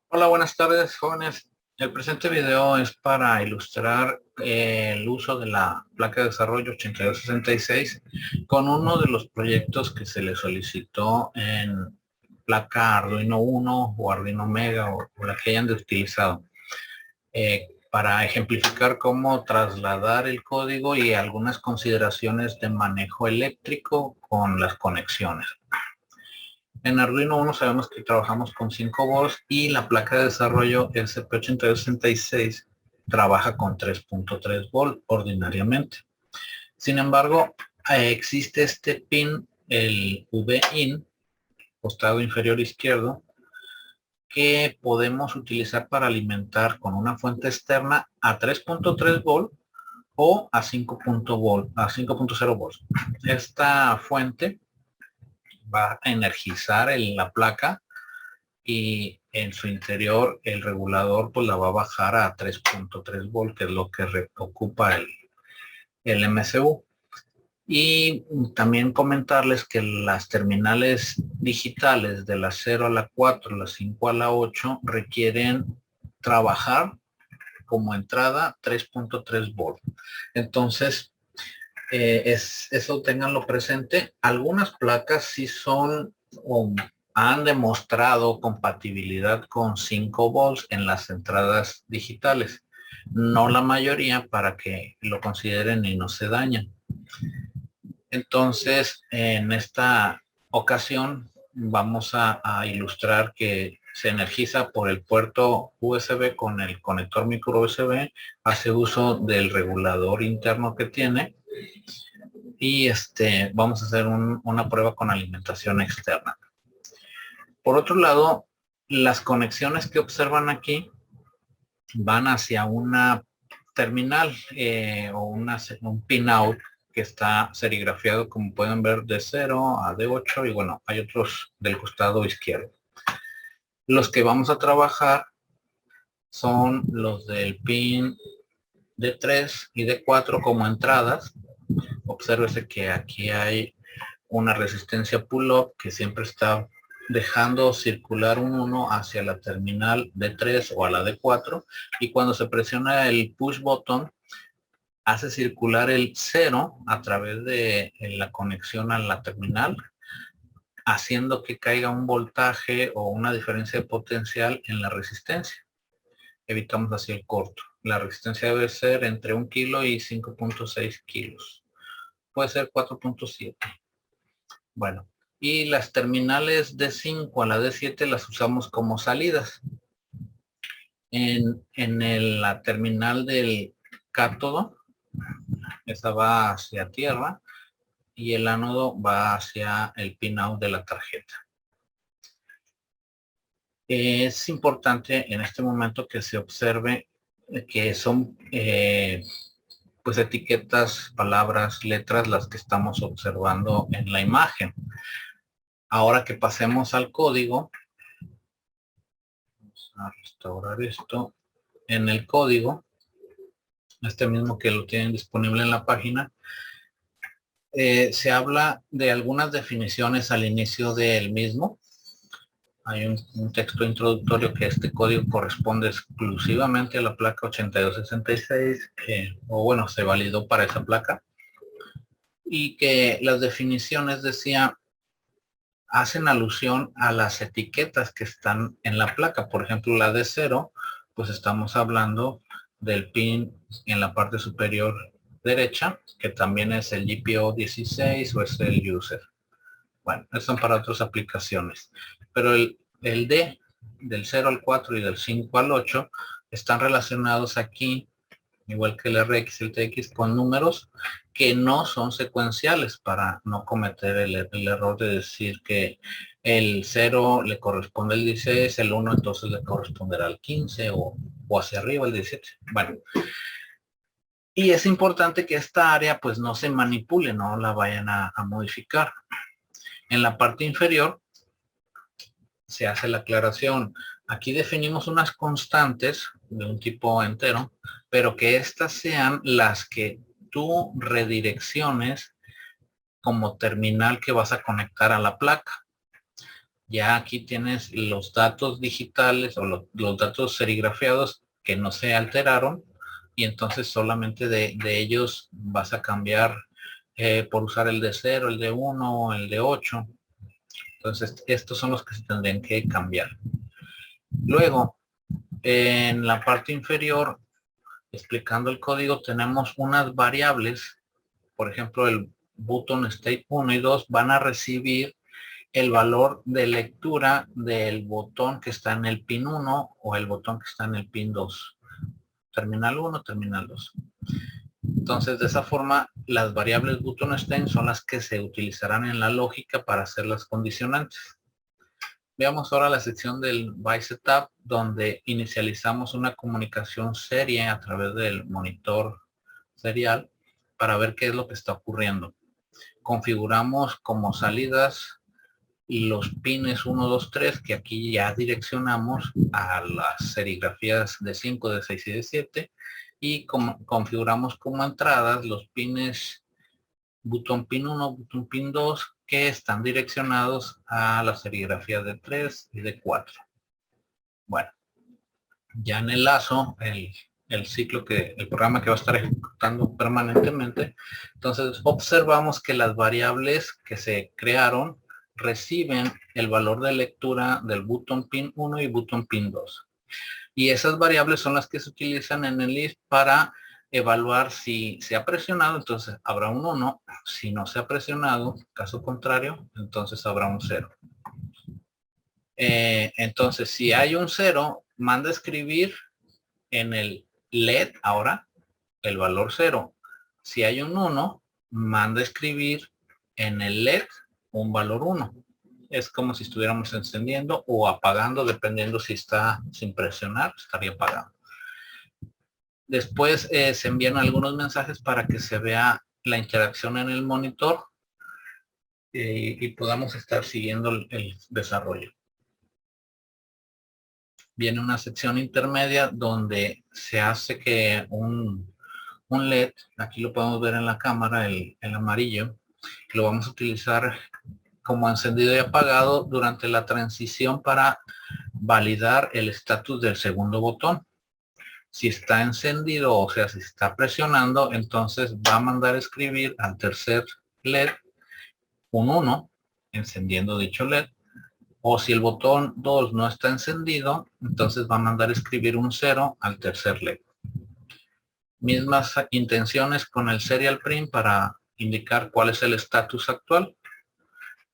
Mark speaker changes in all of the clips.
Speaker 1: Hola, buenas tardes, jóvenes. El presente video es para ilustrar el uso de la placa de desarrollo 8266 con uno de los proyectos que se le solicitó en placa Arduino Uno o Arduino Mega o la que hayan utilizado, para ejemplificar cómo trasladar el código y algunas consideraciones de manejo eléctrico con las conexiones. En Arduino Uno sabemos que trabajamos con 5 volts y la placa de desarrollo SP8266 trabaja con 3.3 volt ordinariamente. Sin embargo, existe este pin, el VIN, costado inferior izquierdo, que podemos utilizar para alimentar con una fuente externa a 3.3 volt o a 5.0 volts. Esta fuente va a energizar la placa y en su interior el regulador pues la va a bajar a 3.3 volt, que es lo que ocupa el MCU. Y también comentarles que las terminales digitales de la 0 a la 4, la 5 a la 8 requieren trabajar como entrada 3.3 volt. Entonces, eso tenganlo presente. Algunas placas sí son o han demostrado compatibilidad con 5 volts en las entradas digitales. No la mayoría, para que lo consideren y no se dañen. Entonces, en esta ocasión vamos a ilustrar que se energiza por el puerto USB con el conector micro USB, hace uso del regulador interno que tiene y vamos a hacer una prueba con alimentación externa. Por otro lado, las conexiones que observan aquí van hacia una terminal o un pinout que está serigrafiado, como pueden ver, de 0 a D8, y bueno, hay otros del costado izquierdo. Los que vamos a trabajar son los del pin D3 y D4 como entradas. Obsérvese que aquí hay una resistencia pull-up que siempre está dejando circular un 1 hacia la terminal D3 o a la D4, y cuando se presiona el push button hace circular el 0 a través de la conexión a la terminal, haciendo que caiga un voltaje o una diferencia de potencial en la resistencia. Evitamos así el corto. La resistencia debe ser entre 1 kilo y 5.6 kilos. Puede ser 4.7. Bueno, y las terminales de 5 a la de 7 las usamos como salidas. La terminal del cátodo, esa va hacia tierra, y el ánodo va hacia el pinout de la tarjeta. Es importante en este momento que se observe que son pues etiquetas, palabras, letras las que estamos observando en la imagen. Ahora que pasemos al código, vamos a restaurar esto. En el código, este mismo que lo tienen disponible en la página, se habla de algunas definiciones al inicio del mismo. Hay un texto introductorio que este código corresponde exclusivamente a la placa 8266, o bueno, se validó para esa placa, y que las definiciones, decía, hacen alusión a las etiquetas que están en la placa. Por ejemplo, la de 0, pues estamos hablando del pin en la parte superior derecha, que también es el GPIO 16 o es el user. Bueno, eso son para otras aplicaciones. Pero el D, del 0 al 4 y del 5 al 8, están relacionados aquí, igual que el RX y el TX, con números que no son secuenciales, para no cometer el error de decir que el 0 le corresponde al 16, el 1 entonces le corresponderá al 15 o hacia arriba el 17. Bueno, y es importante que esta área pues no se manipule, no la vayan a modificar. En la parte inferior se hace la aclaración. Aquí definimos unas constantes de un tipo entero, pero que estas sean las que tú redirecciones como terminal que vas a conectar a la placa. Ya aquí tienes los datos digitales o los datos serigrafiados que no se alteraron y entonces solamente de ellos vas a cambiar por usar el de 0, el de 1 o el de 8. Entonces estos son los que se tendrían que cambiar. Luego, en la parte inferior, explicando el código, tenemos unas variables. Por ejemplo, el button state 1 y 2 van a recibir el valor de lectura del botón que está en el pin 1 o el botón que está en el pin 2. Terminal 1, terminal 2. Entonces, de esa forma, las variables button state son las que se utilizarán en la lógica para hacer las condicionantes. Veamos ahora la sección del by setup, donde inicializamos una comunicación serie a través del monitor serial para ver qué es lo que está ocurriendo. Configuramos como salidas los pines 1, 2, 3, que aquí ya direccionamos a las serigrafías de 5, de 6 y de 7, y configuramos como entradas los pines botón pin 1, botón pin 2, que están direccionados a la serigrafía de 3 y de 4. Bueno, ya en el lazo, el ciclo el programa que va a estar ejecutando permanentemente, entonces observamos que las variables que se crearon reciben el valor de lectura del botón pin 1 y botón pin 2. Y esas variables son las que se utilizan en el if para evaluar si se ha presionado, entonces habrá un 1. Si no se ha presionado, caso contrario, entonces habrá un 0. Entonces, si hay un 0, manda a escribir en el LED ahora el valor 0. Si hay un 1, manda a escribir en el LED un valor 1. Es como si estuviéramos encendiendo o apagando, dependiendo si está sin presionar, estaría apagando. Después se envían algunos mensajes para que se vea la interacción en el monitor y podamos estar siguiendo el desarrollo. Viene una sección intermedia donde se hace que un LED, aquí lo podemos ver en la cámara, el amarillo, lo vamos a utilizar como encendido y apagado durante la transición para validar el estatus del segundo botón. Si está encendido, o sea, si está presionando, entonces va a mandar a escribir al tercer LED un 1, encendiendo dicho LED. O si el botón 2 no está encendido, entonces va a mandar a escribir un 0 al tercer LED. Mismas intenciones con el serial print para indicar cuál es el estatus actual.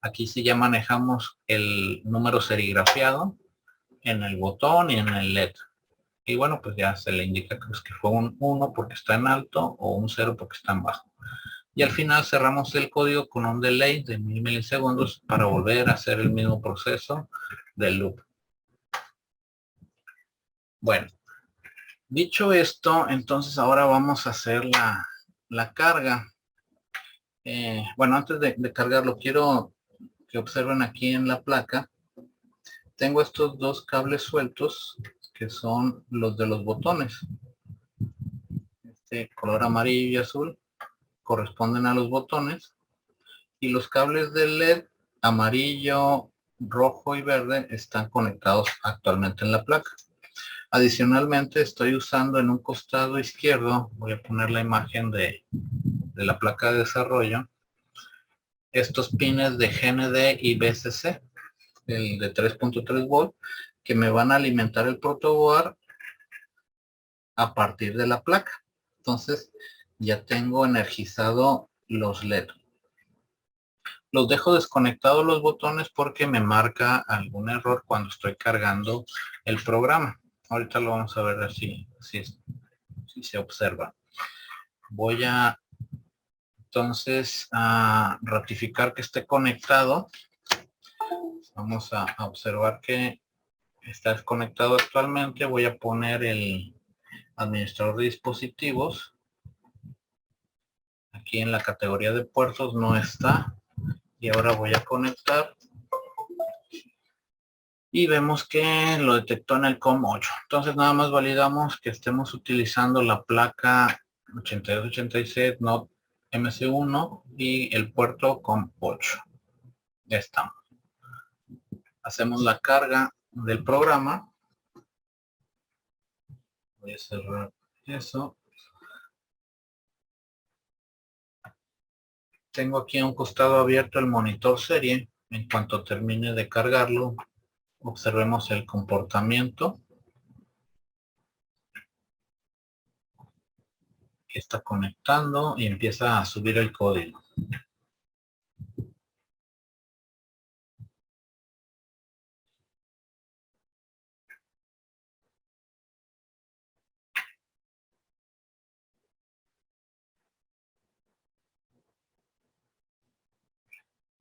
Speaker 1: Aquí sí ya manejamos el número serigrafiado en el botón y en el LED. Y bueno, pues ya se le indica que fue un 1 porque está en alto o un 0 porque está en bajo. Y al final cerramos el código con un delay de 1000 milisegundos para volver a hacer el mismo proceso del loop. Bueno, dicho esto, entonces ahora vamos a hacer la carga. Bueno, antes de cargarlo, quiero que observen aquí en la placa. Tengo estos dos cables sueltos que son los de los botones. Este color amarillo y azul corresponden a los botones. Y los cables del LED amarillo, rojo y verde están conectados actualmente en la placa. Adicionalmente estoy usando en un costado izquierdo, voy a poner la imagen de la placa de desarrollo, estos pines de GND y BCC, el de 3.3 volt, que me van a alimentar el protoboard a partir de la placa. Entonces ya tengo energizado los LED. Los dejo desconectados los botones porque me marca algún error cuando estoy cargando el programa. Ahorita lo vamos a ver si se observa. Voy a entonces a ratificar que esté conectado. Vamos a observar que está desconectado actualmente. Voy a poner el administrador de dispositivos. Aquí en la categoría de puertos no está. Y ahora voy a conectar. Y vemos que lo detectó en el COM8. Entonces nada más validamos que estemos utilizando la placa 8286 NOT MC1 y el puerto COM8. Ya estamos. hacemos la carga del programa. Voy a cerrar eso. Tengo aquí a un costado abierto el monitor serie. En cuanto termine de cargarlo, observemos el comportamiento. Está conectando y empieza a subir el código.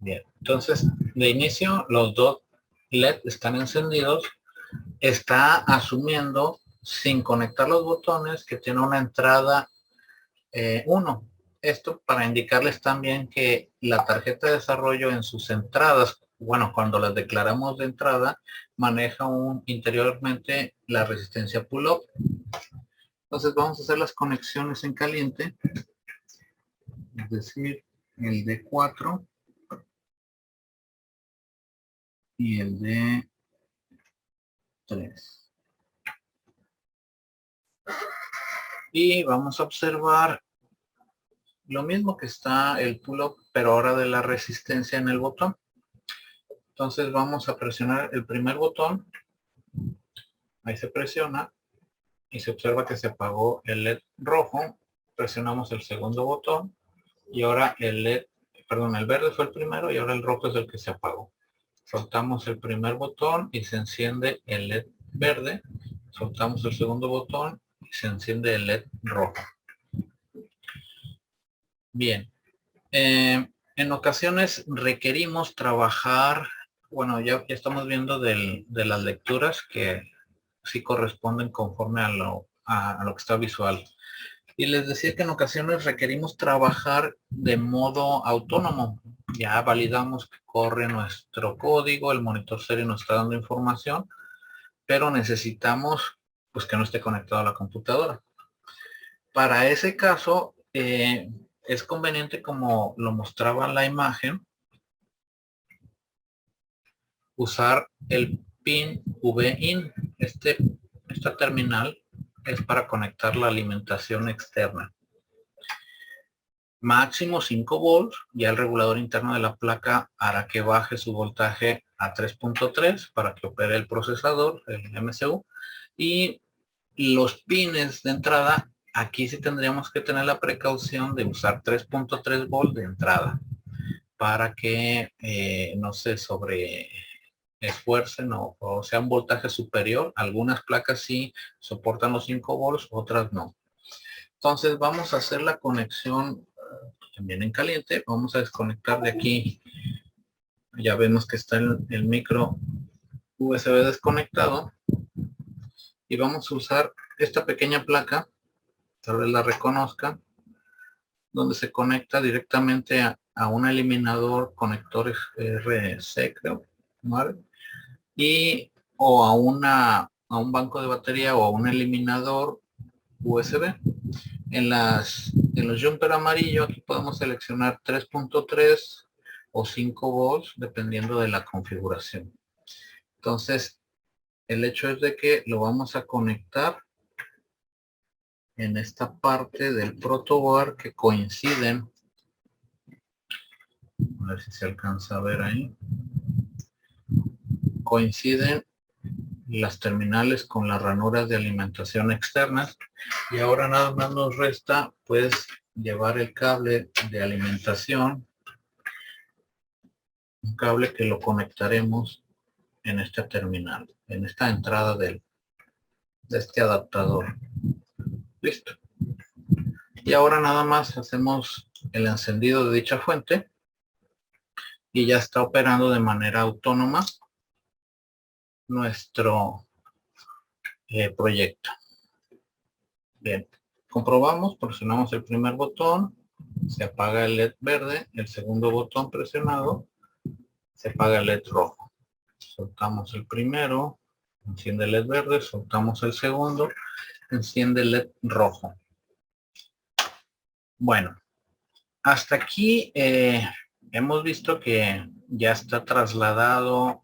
Speaker 1: Bien, entonces de inicio los dos LED están encendidos. Está asumiendo sin conectar los botones que tiene una entrada 1. Esto para indicarles también que la tarjeta de desarrollo en sus entradas, bueno, cuando las declaramos de entrada, maneja interiormente la resistencia pull-up. Entonces vamos a hacer las conexiones en caliente, es decir, el D4 y el D3. Y vamos a observar lo mismo que está el pull-up, pero ahora de la resistencia en el botón. Entonces vamos a presionar el primer botón. Ahí se presiona y se observa que se apagó el LED rojo. Presionamos el segundo botón y ahora el verde fue el primero y ahora el rojo es el que se apagó. Soltamos el primer botón y se enciende el LED verde. Soltamos el segundo botón y se enciende el LED rojo. Bien. En ocasiones requerimos trabajar, bueno, ya estamos viendo de las lecturas que sí corresponden conforme a lo que está visual. Y les decía que en ocasiones requerimos trabajar de modo autónomo. Ya validamos que corre nuestro código, el monitor serie nos está dando información, pero necesitamos pues que no esté conectado a la computadora. Para ese caso, es conveniente, como lo mostraba en la imagen, usar el pin VIN. Esta terminal es para conectar la alimentación externa. Máximo 5 volts, ya el regulador interno de la placa hará que baje su voltaje a 3.3 para que opere el procesador, el MCU. Y los pines de entrada, aquí sí tendríamos que tener la precaución de usar 3.3 volts de entrada para que no se sobre esfuercen o sea un voltaje superior. Algunas placas sí soportan los 5 volts, otras no. Entonces vamos a hacer la conexión también en caliente. Vamos a desconectar de aquí. Ya vemos que está el micro USB desconectado. Y vamos a usar esta pequeña placa, tal vez la reconozcan, donde se conecta directamente a un eliminador conector RC, creo, ¿vale? Y o a un banco de batería o a un eliminador USB. En los jumper amarillo aquí podemos seleccionar 3.3 o 5 volts dependiendo de la configuración. Entonces el hecho es de que lo vamos a conectar en esta parte del protoboard que coinciden. A ver si se alcanza a ver ahí. Coinciden las terminales con las ranuras de alimentación externas. Y ahora nada más nos resta pues llevar el cable de alimentación, un cable que lo conectaremos en esta terminal, en esta entrada de este adaptador. Listo. Y ahora nada más hacemos el encendido de dicha fuente y ya está operando de manera autónoma nuestro proyecto. Bien, comprobamos, presionamos el primer botón, se apaga el LED verde, el segundo botón presionado, se apaga el LED rojo. Soltamos el primero, enciende el LED verde, soltamos el segundo, enciende el LED rojo. Bueno, hasta aquí hemos visto que ya está trasladado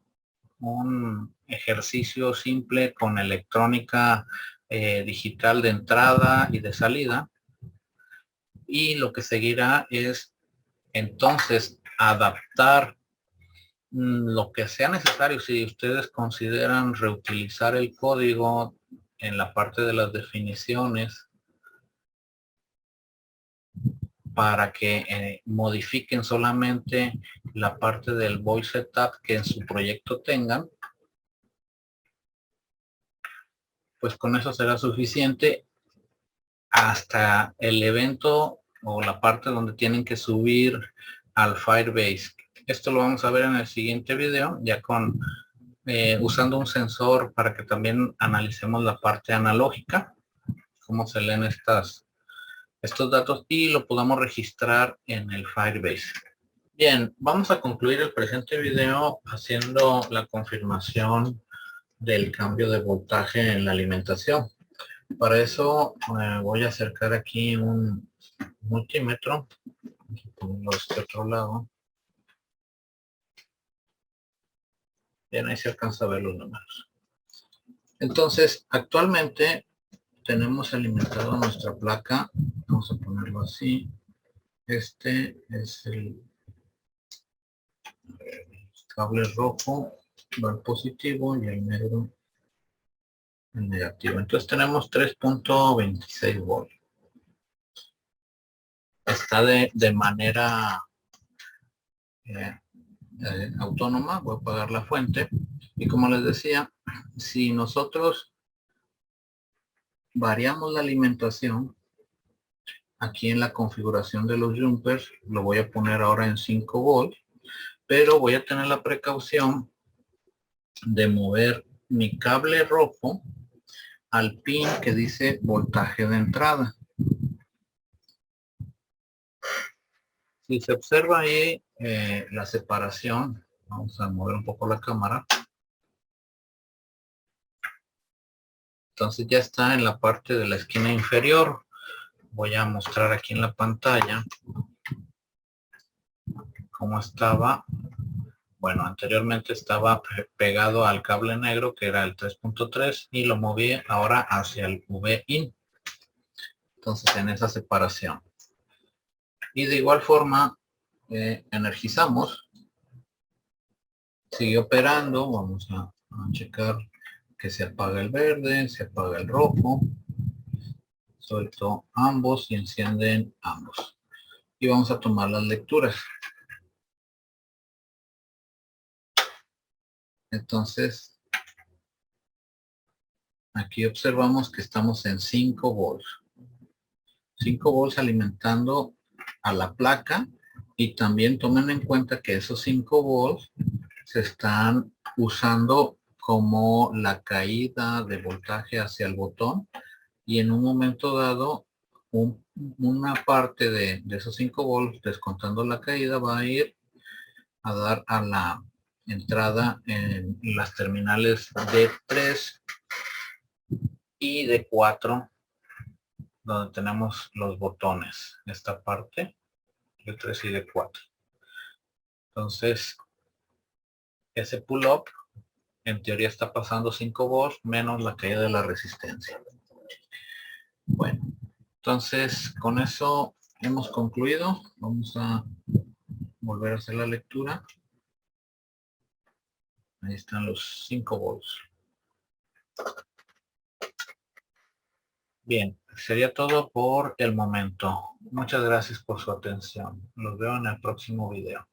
Speaker 1: un ejercicio simple con electrónica digital de entrada y de salida. Y lo que seguirá es entonces adaptar lo que sea necesario. Si ustedes consideran reutilizar el código en la parte de las definiciones para que modifiquen solamente la parte del voice setup que en su proyecto tengan, pues con eso será suficiente hasta el evento o la parte donde tienen que subir al Firebase. Esto lo vamos a ver en el siguiente video, ya con usando un sensor para que también analicemos la parte analógica, cómo se leen estos datos y lo podamos registrar en el Firebase. Bien, vamos a concluir el presente video haciendo la confirmación del cambio de voltaje en la alimentación. Para eso voy a acercar aquí un multímetro, pongo este otro lado. Bien, ahí se alcanza a ver los números. Entonces, actualmente tenemos alimentado nuestra placa. Vamos a ponerlo así. Este es el cable rojo, va al positivo, y el negro el negativo. Entonces tenemos 3.26 volts. Está de manera autónoma. Voy a apagar la fuente. Y como les decía, si nosotros variamos la alimentación, aquí en la configuración de los jumpers, lo voy a poner ahora en 5 volts, pero voy a tener la precaución de mover mi cable rojo al pin que dice voltaje de entrada. Si se observa ahí la separación, vamos a mover un poco la cámara. Entonces ya está en la parte de la esquina inferior. Voy a mostrar aquí en la pantalla cómo estaba. Bueno, anteriormente estaba pegado al cable negro, que era el 3.3, y lo moví ahora hacia el V-in. Entonces en esa separación. Y de igual forma energizamos. Sigue operando. Vamos a checar que se apaga el verde, se apaga el rojo. Suelto ambos y encienden ambos. Y vamos a tomar las lecturas. Entonces, aquí observamos que estamos en 5 volts. 5 volts alimentando a la placa, y también tomen en cuenta que esos 5 volts se están usando como la caída de voltaje hacia el botón, y en un momento dado una parte de esos 5 volts, descontando la caída, va a ir a dar a la entrada en las terminales D3 y D4, donde tenemos los botones, esta parte D3 y D4. Entonces ese pull up en teoría está pasando 5 volts menos la caída de la resistencia. Bueno, entonces con eso hemos concluido. Vamos a volver a hacer la lectura. Ahí están los 5 volts. Bien, sería todo por el momento. Muchas gracias por su atención. Los veo en el próximo video.